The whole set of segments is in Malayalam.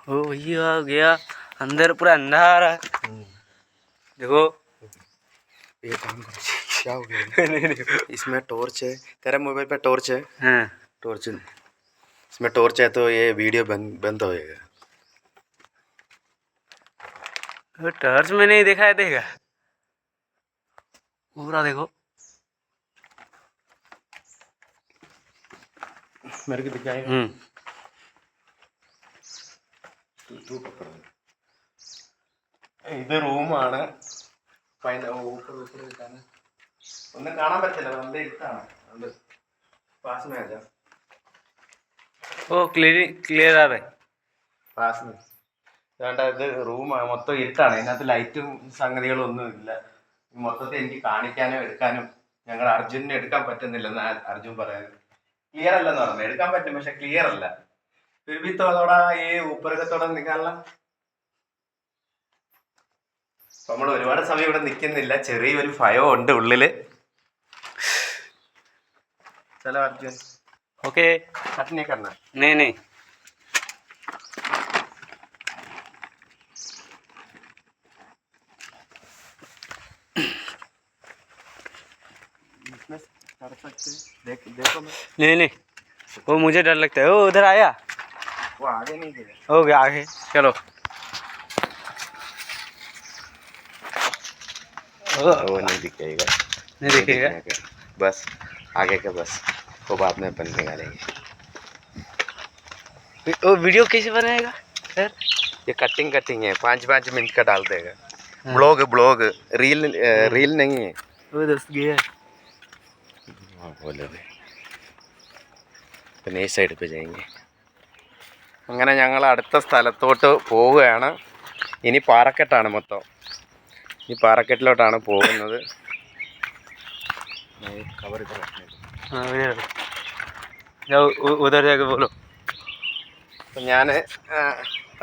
ओ भैया आ गया, अंदर पूरा अंधारा है। देखो ये काम कर क्या हो गया? नहीं, इसमें टॉर्च है, तेरा मोबाइल पे टॉर्च है? हाँ टॉर्च इसमें टॉर्च है तो ये वीडियो बंद होएगा। टॉर्च में नहीं दिखाई देगा पूरा। देखो मेरे को दिखाएगा। तू पकड़। ഇത് റൂമാണ്. ഒന്നും കാണാൻ പറ്റില്ല, നല്ല ഇരുട്ടാണ്. അതുകൊണ്ട് പാസ് में आ जा। ओ क्लियर आ रहा है। പാസ് में വേണ്ട. ഇത് റൂമാണ്, മൊത്തം ഇരുട്ടാണ്. ഇതിനകത്ത് ലൈറ്റും സംഗതികളും ഒന്നും ഇല്ല. മൊത്തത്തിൽ എനിക്ക് കാണിക്കാനോ എടുക്കാനും ഞങ്ങൾ അർജുനന് എടുക്കാൻ പറ്റുന്നില്ലെന്ന് അർജുൻ പറയുന്നത്. ക്ലിയർ അല്ലെന്ന് പറഞ്ഞു. എടുക്കാൻ പറ്റും പക്ഷെ ക്ലിയർ അല്ല. फिर भी थोड़ा ये ऊपर का थोड़ा निकालना. നമ്മൾ ഒരുപാട് സമയം ഇവിടെ നിൽക്കുന്നില്ല, ചെറിയൊരു ഭയം ഉണ്ട് ഉള്ളില്. चलो अर्जुन ओके कट नहीं करना. नहीं नहीं इसमें कर सकते. देखो मैं. नहीं नहीं वो मुझे डर लगता है। वो उधर आया, वो आगे नहीं गया. हो गया आगे। चलो वो नहीं दिखेगा. नहीं दिखेगा बस आगे का बस वो बाद में अपन निकालेंगे. वो वीडियो कैसे बनाएगा सर? ये कटिंग है, 5 मिनट का डाल देगा. ब्लॉग रील नहीं है. वो दोस्त गया बोले പിന്നെ ഈ സൈഡ് ഇപ്പോൾ ചെയ്യുക. അങ്ങനെ ഞങ്ങൾ അടുത്ത സ്ഥലത്തോട്ട് പോവുകയാണ്. ഇനി പാറക്കെട്ടാണ് മൊത്തം. ഈ പാറക്കെട്ടിലോട്ടാണ് പോകുന്നത്. उधर जाके बोलो. അപ്പം ഞാൻ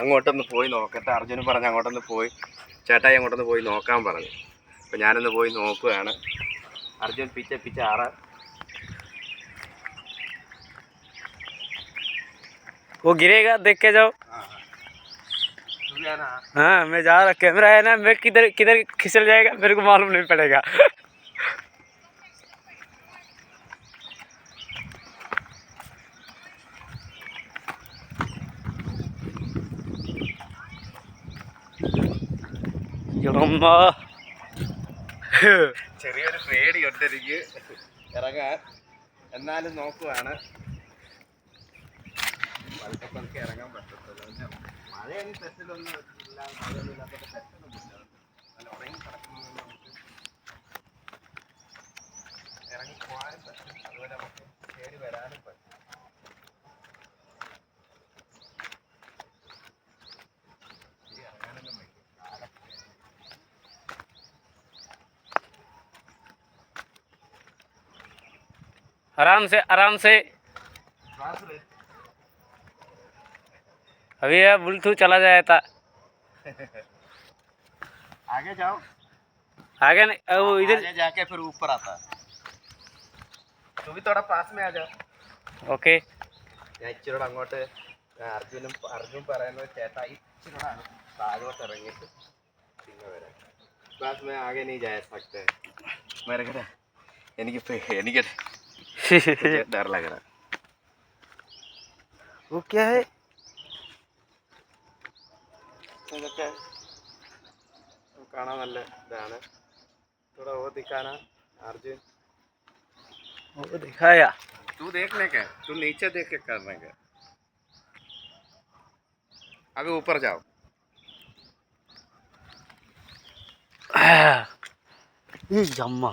അങ്ങോട്ടൊന്ന് പോയി നോക്കട്ടെ. അർജുന് പറഞ്ഞ് അങ്ങോട്ടൊന്ന് പോയി, ചേട്ടായി അങ്ങോട്ടൊന്ന് പോയി നോക്കാൻ പറഞ്ഞു. അപ്പം ഞാനൊന്ന് പോയി നോക്കുകയാണ്. അർജുൻ പിച്ച ആറ്. वो गिरेगा, देख के जाओ. हाँ मैं जा रहा, कैमरा है ना, मैं किधर किधर खिसल जाएगा मेरे को मालूम नहीं पड़ेगा. ചെറിയൊരു പേടിയുണ്ട് എനിക്ക് ഇറങ്ങാൻ. എന്നാലും നോക്കുവാണ്. പതുക്കെ ഇറങ്ങാൻ പറ്റത്തില്ല. മഴയൊന്നും തെറ്റിലൊന്നും ഇല്ല. മഴയൊന്നും ഇല്ലാത്ത തെറ്റൊന്നുമില്ല. നല്ല ഉറങ്ങി കിടക്കുന്നതുകൊണ്ട് നമുക്ക് ഇറങ്ങി പോകാനും പറ്റും, അതുപോലെ നമുക്ക് കയറി വരാനും പറ്റും. ഇറങ്ങാനൊന്നും വയ്യ. आराम से अभी ये ब्लूटूथ चला जाया था. आगे जाओ. आगे नहीं, वो इधर आगे जाके फिर ऊपर आता है. तू भी थोड़ा पास में आ जा. ओके. ഞാൻ ഇച്ചിരി അങ്ങോട്ട് അർജുൻ പറയുന്നത് ചേട്ടായി ഇച്ചിരി താഴോട്ട് ഇറങ്ങിയിട്ട് പിന്നെ വരാം. बस मैं आगे नहीं जा सकते. मेरे घर എനിക്ക് डर लग रहा. वो क्या है? ഇതൊക്കെ കാണാൻ നല്ല ഇതാണ്. थोड़ा वो दिखाना अर्जुन. वो दिखाया. तू देखने का, तू नीचे देख के करने का. अभी ऊपर जाओ. ये जम्मा.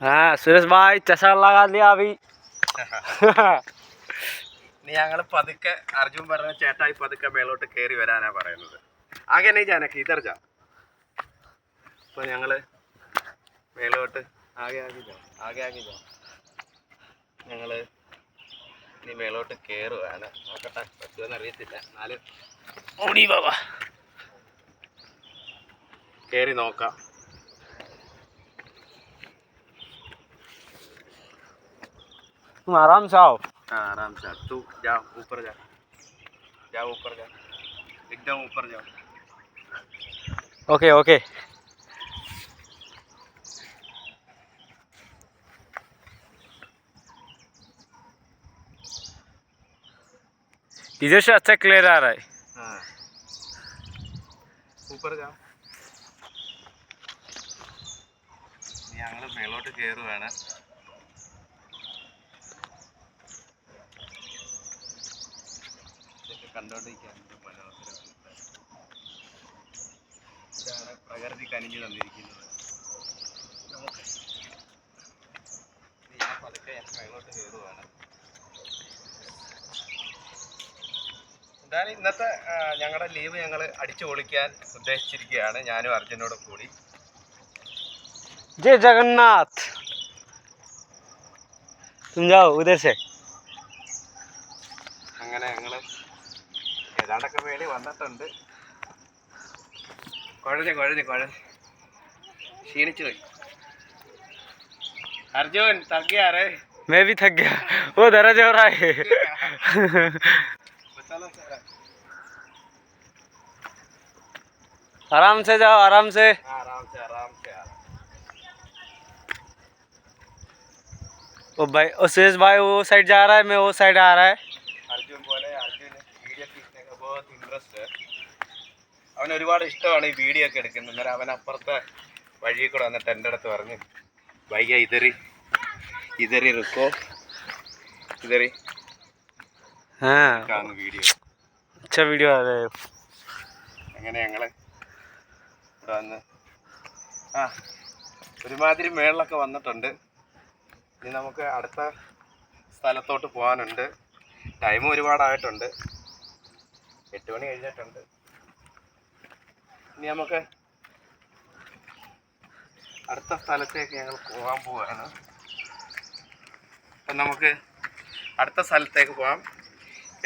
हाँ सुरेश भाई चश्मा लगा लिया अभी. ഞങ്ങൾ പതുക്കെ, അർജുൻ പറഞ്ഞ ചേട്ടായി പതുക്കെ മേലോട്ട് കയറി വരാനാ പറയുന്നത്. ആകെ नहीं जाना कि इधर जा. അപ്പോൾ ഞങ്ങൾ മേലോട്ട് ആകെ जाओ. ഞങ്ങൾ ഇനി മേലോട്ട് കയറുകയാണ്. നോക്കട്ടെ പറ്റുമെന്ന് അറിയത്തില്ല, എന്നാലും ओड़ी बाबा കയറി നോക്കാം. तुम आराम से आओ. हाँ आराम से. तू जा ऊपर जा. जाओ ऊपर जाओ, एकदम ऊपर जाओ। Okay okay. इधर से अच्छा क्लियर आ रहा है। हाँ ऊपर जाओ। ഞങ്ങൾ മേലോട്ട് കയറുകയാണ്. ഇതൊക്കെ കണ്ടോണ്ടിരിക്കാൻ മനോഹരം. ഇതാണ് പ്രകൃതി കനിഞ്ഞു തന്നിരിക്കുന്നത് നമുക്ക്. ഞാൻ പതുക്കെ മേലോട്ട് കയറുകയാണ്. എന്തായാലും ഇന്നത്തെ ഞങ്ങളുടെ ലീവ് ഞങ്ങൾ അടിച്ചു പൊളിക്കാൻ ഉദ്ദേശിച്ചിരിക്കുകയാണ്, ഞാനും അർജുനോടും കൂടി. जय जगन्नाथ। तुम जाओ उधर से। അങ്ങനെ ഞങ്ങൾ ഏതാണ്ടൊക്കെ വേണ്ടി വന്നിട്ടുണ്ട്. കുഴഞ്ഞ് ക്ഷീണിച്ചു പോയി. അർജുൻ തഗ്യാറേ. मैं भी थक गया, वो दर्द हो रहा है। आराम से जाओ, आराम से। आराम से ओ भाई, ओ सुरेश भाई वो साइड जा रहा है, मैं वो साइड आ रहा है। अर्जुन बोले अर्जुन वीडियो खींचने का बहुत इंटरेस्ट है. അവന് ഒരുപാട് ഇഷ്ടമാണ് ഈ വീഡിയോ ഒക്കെ എടുക്കുന്നത്. അന്നേരം അവൻ അപ്പുറത്തെ വഴിയിൽ കൂടെ വന്നിട്ട് എൻ്റെ അടുത്ത് പറഞ്ഞു, ഭയ്യ ഇതറി റുക്കോ ഇതറി. हाँ വീഡിയോ अच्छा वीडियो आ रहा है। അങ്ങനെ ഞങ്ങൾ ഇവിടെ വന്ന് ഒരുമാതിരി മേളിലൊക്കെ വന്നിട്ടുണ്ട്. ഇനി നമുക്ക് അടുത്ത സ്ഥലത്തോട്ട് പോകാനുണ്ട്. ടൈം ഒരുപാടായിട്ടുണ്ട്, 8 മണി കഴിഞ്ഞിട്ടുണ്ട്. ഇനി നമുക്ക് അടുത്ത സ്ഥലത്തേക്ക് ഞങ്ങൾ പോകാൻ പോവുകയാണ്. അപ്പം നമുക്ക് അടുത്ത സ്ഥലത്തേക്ക് പോകാം.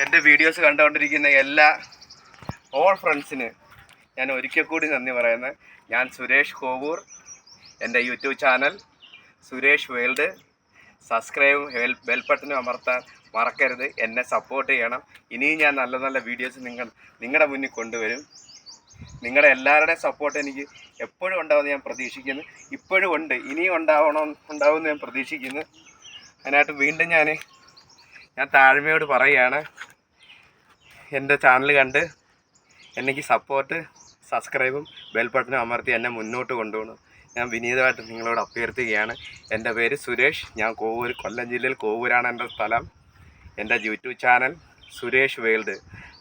എൻ്റെ വീഡിയോസ് കണ്ടുകൊണ്ടിരിക്കുന്ന എല്ലാ ഓൾ ഫ്രണ്ട്സിന് ഞാൻ ഒരിക്കൽ കൂടി നന്ദി പറയുന്നത്. ഞാൻ സുരേഷ് കോവൂർ. എൻ്റെ യൂട്യൂബ് ചാനൽ സുരേഷ് വേൾഡ്. സബ്സ്ക്രൈബും ബെൽബട്ടനും അമർത്താൻ മറക്കരുത്. എന്നെ സപ്പോർട്ട് ചെയ്യണം. ഇനിയും ഞാൻ നല്ല നല്ല വീഡിയോസ് നിങ്ങളുടെ മുന്നിൽ കൊണ്ടുവരും. നിങ്ങളുടെ എല്ലാവരുടെയും സപ്പോർട്ട് എനിക്ക് എപ്പോഴും ഉണ്ടാവുമെന്ന് ഞാൻ പ്രതീക്ഷിക്കുന്നു. ഇപ്പോഴും ഉണ്ട്, ഇനിയും ഉണ്ടാവുമെന്ന് ഞാൻ പ്രതീക്ഷിക്കുന്നു. അതിനായിട്ട് വീണ്ടും ഞാൻ താഴ്മയോട് പറയുകയാണ്, എൻ്റെ ചാനൽ കണ്ട് എനിക്ക് സപ്പോർട്ട്, സബ്സ്ക്രൈബും ബെൽബട്ടനും അമർത്തി എന്നെ മുന്നോട്ട് കൊണ്ടുപോകണം ഞാൻ വിനീതമായിട്ട് നിങ്ങളോട് അഭ്യർത്ഥിക്കുകയാണ്. എൻ്റെ പേര് സുരേഷ്. ഞാൻ കോവൂർ, കൊല്ലം ജില്ലയിൽ കോവൂരാണ് എൻ്റെ സ്ഥലം. എൻ്റെ യൂട്യൂബ് ചാനൽ സുരേഷ് വേൾഡ്.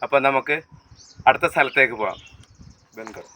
അപ്പോൾ നമുക്ക് അടുത്ത സ്ഥലത്തേക്ക് പോകാം. ബന്ധം